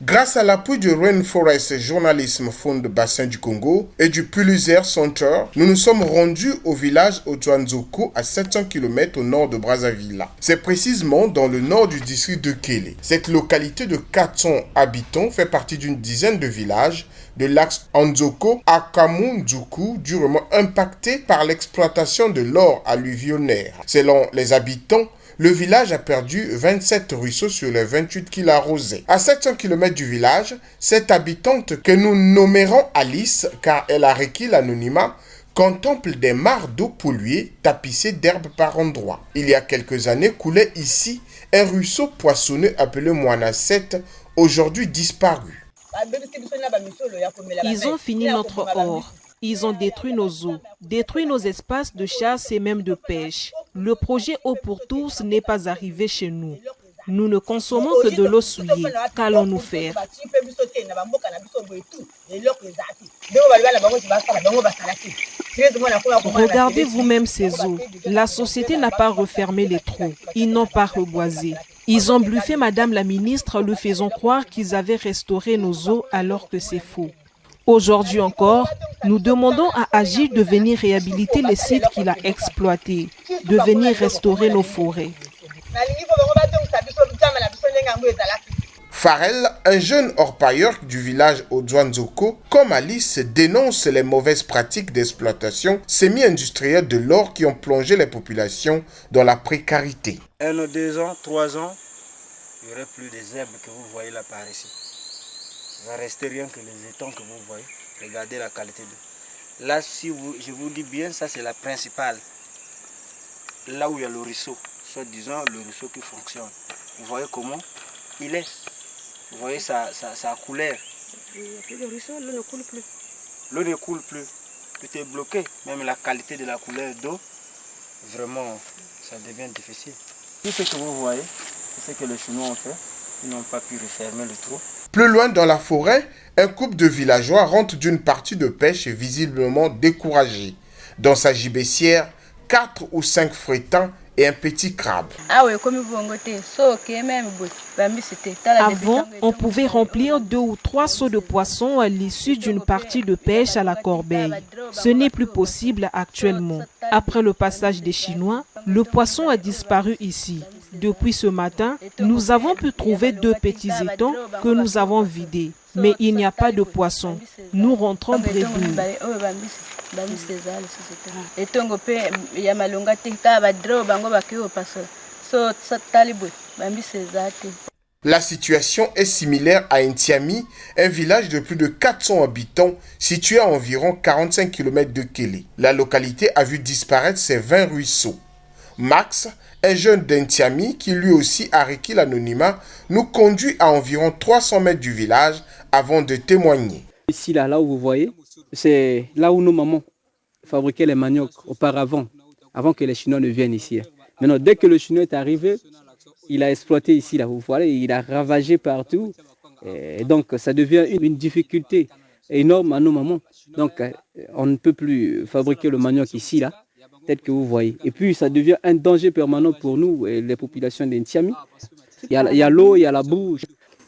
Grâce à l'appui du Rainforest Journalism Fund Bassin du Congo et du Pulitzer Center, nous nous sommes rendus au village Otuanzoko à 700 km au nord de Brazzaville. C'est précisément dans le nord du district de Kélé. Cette localité de 400 habitants fait partie d'une dizaine de villages de l'axe Anzoko à Kamundzuku, durement impacté par l'exploitation de l'or alluvionnaire. Selon les habitants, le village a perdu 27 ruisseaux sur les 28 qu'il arrosait. À 700 km du village, cette habitante, que nous nommerons Alice car elle a requis l'anonymat, contemple des mares d'eau polluées tapissées d'herbes par endroits. Il y a quelques années coulait ici un ruisseau poissonneux appelé Moinasset, aujourd'hui disparu. Ils ont fini notre or. Ils ont détruit nos eaux, détruit nos espaces de chasse et même de pêche. Le projet Eau pour tous n'est pas arrivé chez nous. Nous ne consommons que de l'eau souillée. Qu'allons-nous faire? Regardez vous-même ces eaux. La société n'a pas refermé les trous. Ils n'ont pas reboisé. Ils ont bluffé Madame la ministre, lui faisant croire qu'ils avaient restauré nos eaux alors que c'est faux. Aujourd'hui encore, nous demandons à Agir de venir réhabiliter les sites qu'il a exploités, de venir restaurer nos forêts. Farel, un jeune orpailleur du village Otuanzoko, comme Alice, dénonce les mauvaises pratiques d'exploitation semi-industrielle de l'or qui ont plongé les populations dans la précarité. 1 ou 2 ans, 3 ans, il n'y aurait plus des herbes que vous voyez là par ici. Il ne va rester rien que les étangs que vous voyez. Regardez la qualité de... Là, si je vous dis bien, ça c'est la principale. Là où il y a le ruisseau, soit disant le ruisseau qui fonctionne. Vous voyez comment il est. Vous voyez sa couleur. Le ruisseau, l'eau ne coule plus. L'eau ne coule plus. Tout est bloqué. Même la qualité de la couleur d'eau, vraiment, ça devient difficile. Tout ce que vous voyez, c'est ce que les Chinois ont fait. Ils n'ont pas pu refermer le trou. Plus loin dans la forêt, un couple de villageois rentre d'une partie de pêche visiblement découragé. Dans sa gibecière, 4 ou 5 frétins et un petit crabe. Avant, on pouvait remplir 2 ou 3 seaux de poissons à l'issue d'une partie de pêche à la corbeille. Ce n'est plus possible actuellement. Après le passage des Chinois, le poisson a disparu ici. Depuis ce matin, nous avons pu trouver 2 petits étangs que nous avons vidés. Mais il n'y a pas de poisson. Nous rentrons bredouilles. La situation est similaire à Ntiami, un village de plus de 400 habitants situé à environ 45 km de Kélé. La localité a vu disparaître ses 20 ruisseaux. Max, un jeune d'Ntiami qui lui aussi a requis l'anonymat, nous conduit à environ 300 mètres du village avant de témoigner. Ici, là où vous voyez, c'est là où nos mamans fabriquaient les maniocs auparavant, avant que les Chinois ne viennent ici. Maintenant, dès que le Chinois est arrivé, il a exploité ici, là, vous voyez, il a ravagé partout. Et donc, ça devient une difficulté énorme à nos mamans. Donc, on ne peut plus fabriquer le manioc ici, là, peut-être que vous voyez. Et puis, ça devient un danger permanent pour nous, et les populations d'Ntiami. Il y a l'eau, il y a la boue.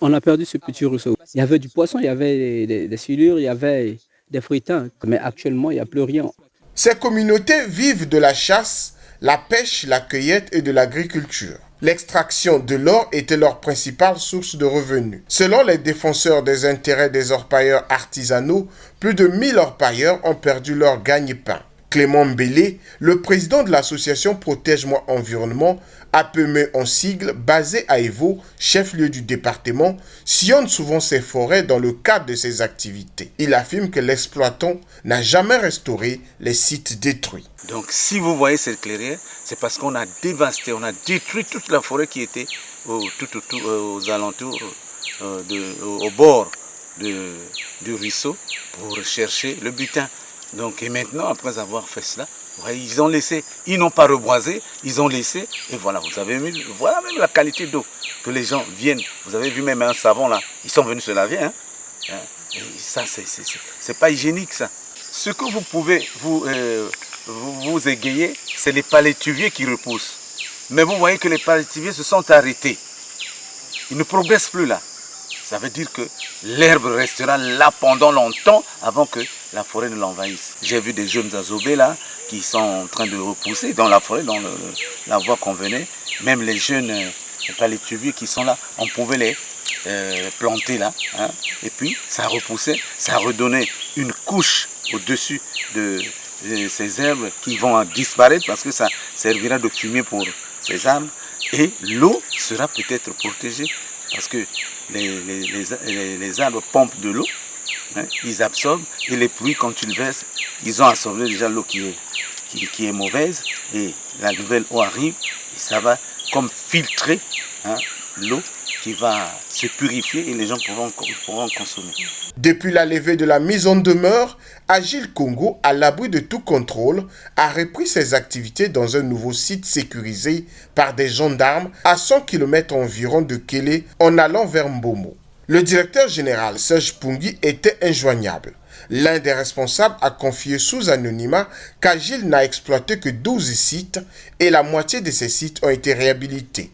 On a perdu ce petit ruisseau. Il y avait du poisson, il y avait des silures, il y avait des frétins. Mais actuellement, il n'y a plus rien. Ces communautés vivent de la chasse, la pêche, la cueillette et de l'agriculture. L'extraction de l'or était leur principale source de revenus. Selon les défenseurs des intérêts des orpailleurs artisanaux, plus de 1000 orpailleurs ont perdu leur gagne-pain. Clément Mbélé, le président de l'association Protège-moi Environnement, APME en sigle, basé à Evo, chef-lieu du département, sillonne souvent ses forêts dans le cadre de ses activités. Il affirme que l'exploitant n'a jamais restauré les sites détruits. Donc si vous voyez cette clairière, c'est parce qu'on a dévasté, on a détruit toute la forêt qui était aux alentours, au bord du ruisseau pour chercher le butin. Donc, et maintenant, après avoir fait cela, ils ont laissé, ils n'ont pas reboisé, ils ont laissé, et voilà, vous avez vu, voilà même la qualité d'eau que les gens viennent. Vous avez vu même un savon là, ils sont venus se laver, hein. Et ça, c'est pas hygiénique ça. Ce que vous pouvez vous égayer, c'est les palétuviers qui repoussent. Mais vous voyez que les palétuviers se sont arrêtés. Ils ne progressent plus là. Ça veut dire que l'herbe restera là pendant longtemps avant que la forêt ne l'envahisse. J'ai vu des jeunes azobés là qui sont en train de repousser dans la forêt, dans la voie qu'on venait. Même les jeunes palétuviers qui sont là, on pouvait les planter là. Hein, et puis ça repoussait, ça redonnait une couche au-dessus de ces herbes qui vont disparaître parce que ça servira de fumier pour ces arbres. Et l'eau sera peut-être protégée parce que les arbres pompent de l'eau, hein, ils absorbent, et les pluies, quand tu le verses, ils ont absorbé déjà l'eau qui est mauvaise, et la nouvelle eau arrive, et ça va comme filtrer, hein, l'eau qui va se purifier et les gens pourront consommer. Depuis la levée de la mise en demeure, Agile Congo, à l'abri de tout contrôle, a repris ses activités dans un nouveau site sécurisé par des gendarmes à 100 km environ de Kélé en allant vers Mbomo. Le directeur général Serge Pungi était injoignable. L'un des responsables a confié sous anonymat qu'Agile n'a exploité que 12 sites et la moitié de ces sites ont été réhabilités.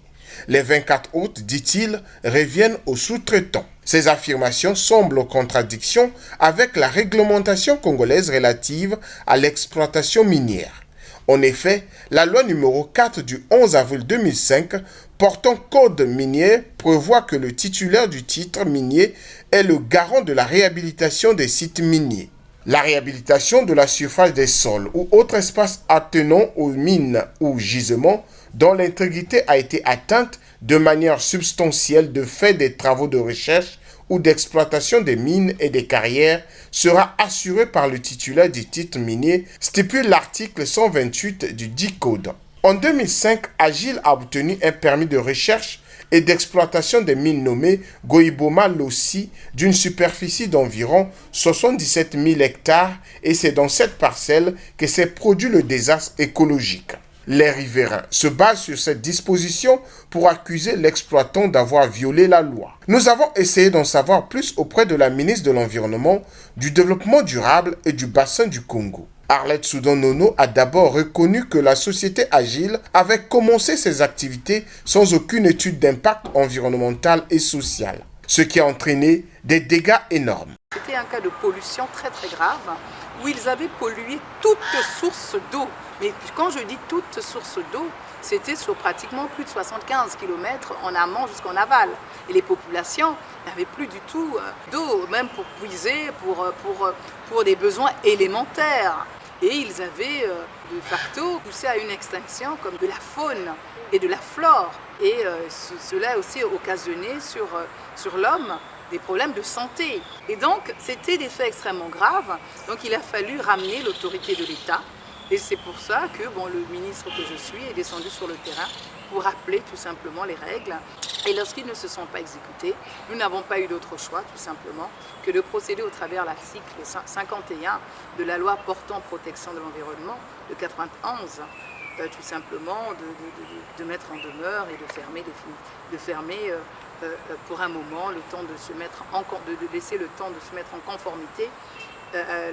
Les 24 autres, dit-il, reviennent aux sous-traitants. Ces affirmations semblent en contradiction avec la réglementation congolaise relative à l'exploitation minière. En effet, la loi numéro 4 du 11 avril 2005 portant code minier prévoit que le titulaire du titre minier est le garant de la réhabilitation des sites miniers. La réhabilitation de la surface des sols ou autres espaces attenant aux mines ou gisements dont l'intégrité a été atteinte de manière substantielle de fait des travaux de recherche ou d'exploitation des mines et des carrières sera assurée par le titulaire du titre minier, stipule l'article 128 du dit code. En 2005, Agile a obtenu un permis de recherche et d'exploitation des mines nommées Goiboma Lossi d'une superficie d'environ 77 000 hectares et c'est dans cette parcelle que s'est produit le désastre écologique. Les riverains se basent sur cette disposition pour accuser l'exploitant d'avoir violé la loi. Nous avons essayé d'en savoir plus auprès de la ministre de l'Environnement, du Développement durable et du Bassin du Congo. Arlette Soudan-Nono a d'abord reconnu que la société Agile avait commencé ses activités sans aucune étude d'impact environnemental et social, ce qui a entraîné des dégâts énormes. C'était un cas de pollution très très grave où ils avaient pollué toute source d'eau. Mais quand je dis toute source d'eau, c'était sur pratiquement plus de 75 km en amont jusqu'en aval. Et les populations n'avaient plus du tout d'eau, même pour puiser, pour des besoins élémentaires. Et ils avaient de facto poussé à une extinction comme de la faune et de la flore. Et cela a aussi occasionné sur l'homme des problèmes de santé. Et donc, c'était des faits extrêmement graves. Donc, il a fallu ramener l'autorité de l'État. Et c'est pour ça que le ministre que je suis est descendu sur le terrain pour rappeler tout simplement les règles. Et lorsqu'ils ne se sont pas exécutés, nous n'avons pas eu d'autre choix tout simplement que de procéder au travers de l'article 51 de la loi portant protection de l'environnement de 91, tout simplement de mettre en demeure et de fermer pour un moment le temps de laisser le temps de se mettre en conformité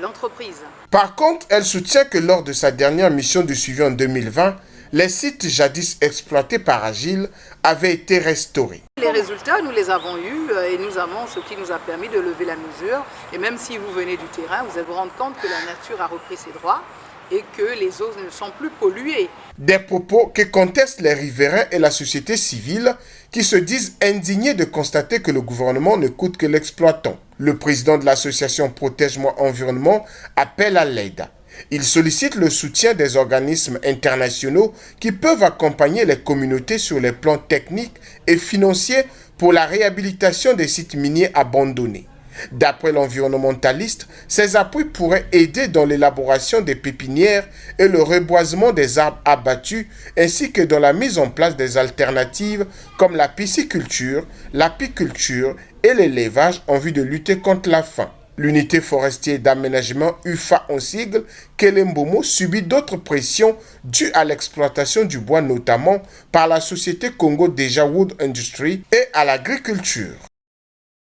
l'entreprise. Par contre, elle soutient que lors de sa dernière mission de suivi en 2020, les sites jadis exploités par Agile avaient été restaurés. Les résultats, nous les avons eus et nous avons ce qui nous a permis de lever la mesure. Et même si vous venez du terrain, vous allez vous rendre compte que la nature a repris ses droits et que les eaux ne sont plus polluées. Des propos que contestent les riverains et la société civile qui se disent indignés de constater que le gouvernement ne coûte que l'exploitant. Le président de l'association Protège-moi Environnement appelle à l'aide. Il sollicite le soutien des organismes internationaux qui peuvent accompagner les communautés sur les plans techniques et financiers pour la réhabilitation des sites miniers abandonnés. D'après l'environnementaliste, ces appuis pourraient aider dans l'élaboration des pépinières et le reboisement des arbres abattus, ainsi que dans la mise en place des alternatives comme la pisciculture, l'apiculture et l'élevage en vue de lutter contre la faim. L'unité forestière d'aménagement UFA en sigle, Kelembomo, subit d'autres pressions dues à l'exploitation du bois notamment par la société Congo Deja Wood Industry et à l'agriculture.